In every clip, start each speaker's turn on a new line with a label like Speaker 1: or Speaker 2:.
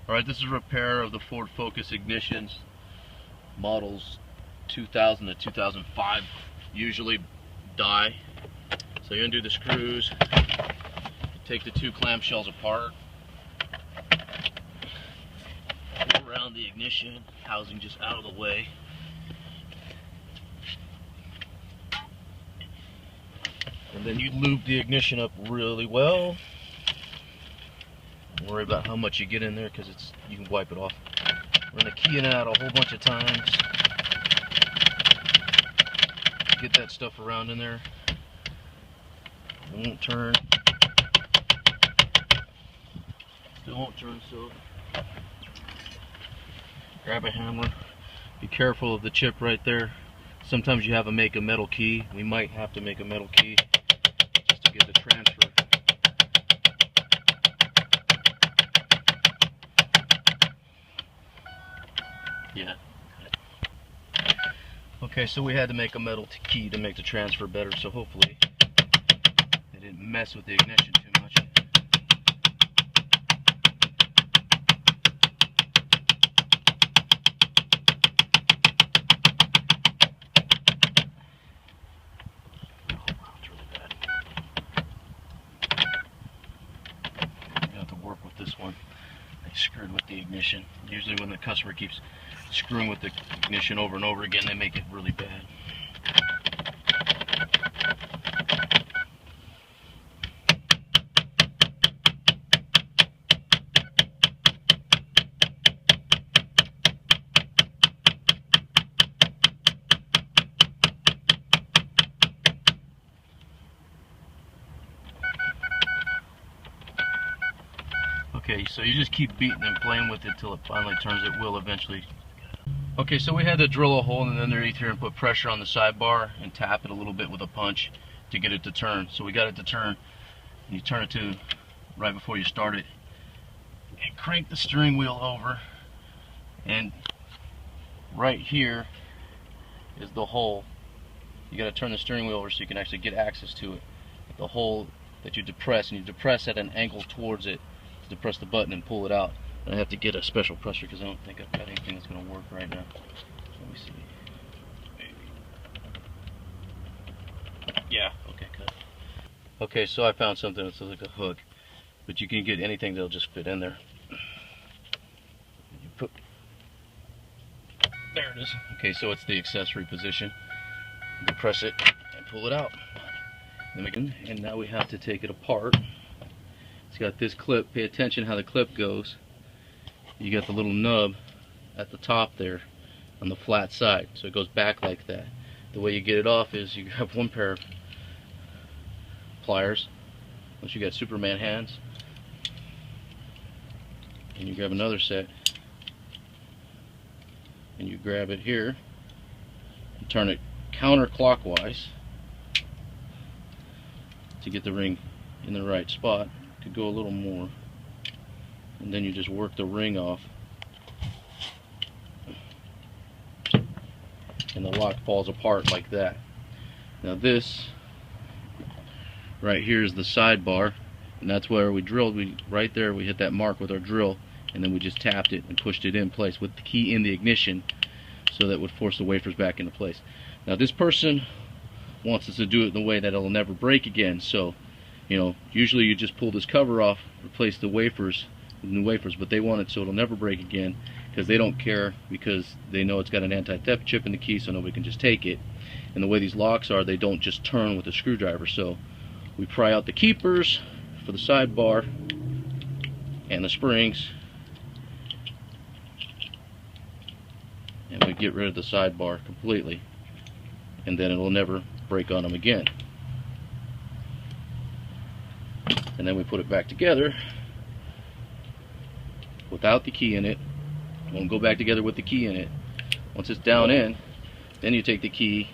Speaker 1: Alright, this is a repair of the Ford Focus ignitions, models 2000 to 2005, usually die. So you're going to do the screws, take the two clamshells apart, pull around the ignition, housing just out of the way. And then you lube the ignition up really well. Don't worry about how much you get in there because you can wipe it off. Run the key in and out a whole bunch of times. Get that stuff around in there. It won't turn. Still won't turn, so grab a hammer. Be careful of the chip right there. Sometimes you have to make a metal key. We might have to make a metal key just to get the transfer. Yeah. Okay, so we had to make a metal key to make the transfer better, so hopefully they didn't mess with the ignition too much. You have to work with this one. They screwed with the ignition. Usually when the customer keeps screwing with the ignition over and over again, they make it really bad. Okay, so you just keep beating and playing with it till it finally turns. It will eventually. Okay, so we had to drill a hole in underneath here and put pressure on the sidebar and tap it a little bit with a punch to get it to turn. So we got it to turn, and you turn it to right before you start it, and crank the steering wheel over, and right here is the hole. You got to turn the steering wheel over so you can actually get access to it. The hole that you depress, and you depress at an angle towards it to press the button and pull it out. And I have to get a special pressure because I don't think I've got anything that's going to work right now. Let me see. Maybe. Yeah, okay, good. Okay, so I found something that's like a hook, but you can get anything that'll just fit in there. You put, there it is. Okay, so it's the accessory position. You can press it and pull it out. And now we have to take it apart. It's got this clip. Pay attention how the clip goes. You got the little nub at the top there on the flat side, so it goes back like that. The way you get it off is you grab one pair of pliers, once you got Superman hands, and you grab another set, and you grab it here and turn it counterclockwise to get the ring in the right spot. Could go a little more, and then you just work the ring off, and the lock falls apart like that. Now this right here is the sidebar, and that's where we drilled. Right there we hit that mark with our drill, and then we just tapped it and pushed it in place with the key in the ignition, so that would force the wafers back into place. Now this person wants us to do it in a way that it'll never break again, so you know, usually you just pull this cover off, replace the wafers with new wafers, but they want it so it'll never break again because they don't care, because they know it's got an anti-theft chip in the key, so nobody can just take it. And the way these locks are, they don't just turn with a screwdriver. So we pry out the keepers for the sidebar and the springs, and we get rid of the sidebar completely, and then it'll never break on them again. And then we put it back together without the key in it. It won't go back together with the key in it. Once it's down in, then you take the key,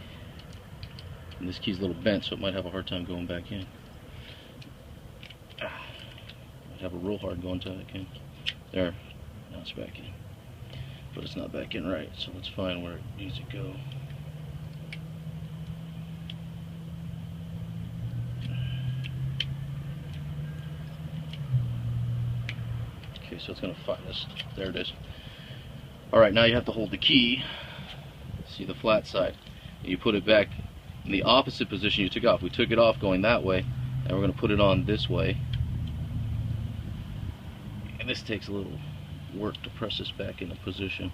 Speaker 1: and this key's a little bent, so it might have a hard time going back in. Might have a real hard going to back in. There, now it's back in. But it's not back in right, so let's find where it needs to go. Okay, so it's going to find us. There it is. Alright, now you have to hold the key. See the flat side. And you put it back in the opposite position you took off. We took it off going that way, and we're going to put it on this way. And this takes a little work to press this back into position.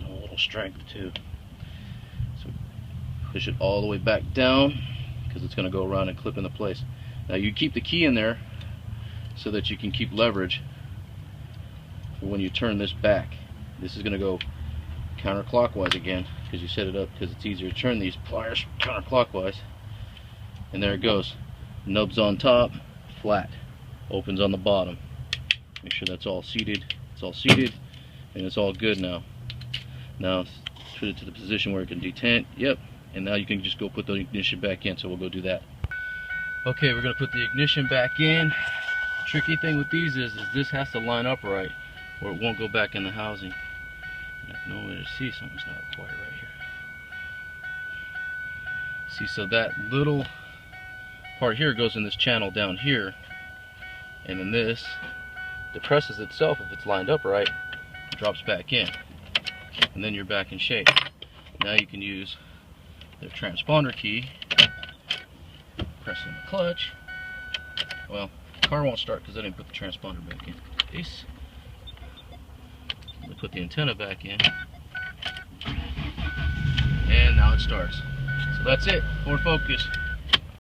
Speaker 1: And a little strength too. So push it all the way back down, because it's going to go around and clip into place. Now you keep the key in there so that you can keep leverage for when you turn this back. This is going to go counterclockwise again, because you set it up because it's easier to turn these pliers counterclockwise. And there it goes. Nubs on top, flat. Opens on the bottom. Make sure that's all seated. It's all seated, and it's all good now. Now put it to the position where it can detent. Yep. And now you can just go put the ignition back in. So we'll go do that. Okay, we're gonna put the ignition back in. The tricky thing with these is this has to line up right, or it won't go back in the housing. And I can already see something's not quite right here. See, so that little part here goes in this channel down here, and then this depresses itself if it's lined up right, drops back in, and then you're back in shape. Now you can use the transponder key, press in the clutch. Well, the car won't start because I didn't put the transponder back in. Peace. We put the antenna back in, and now it starts. So that's it. Ford Focus.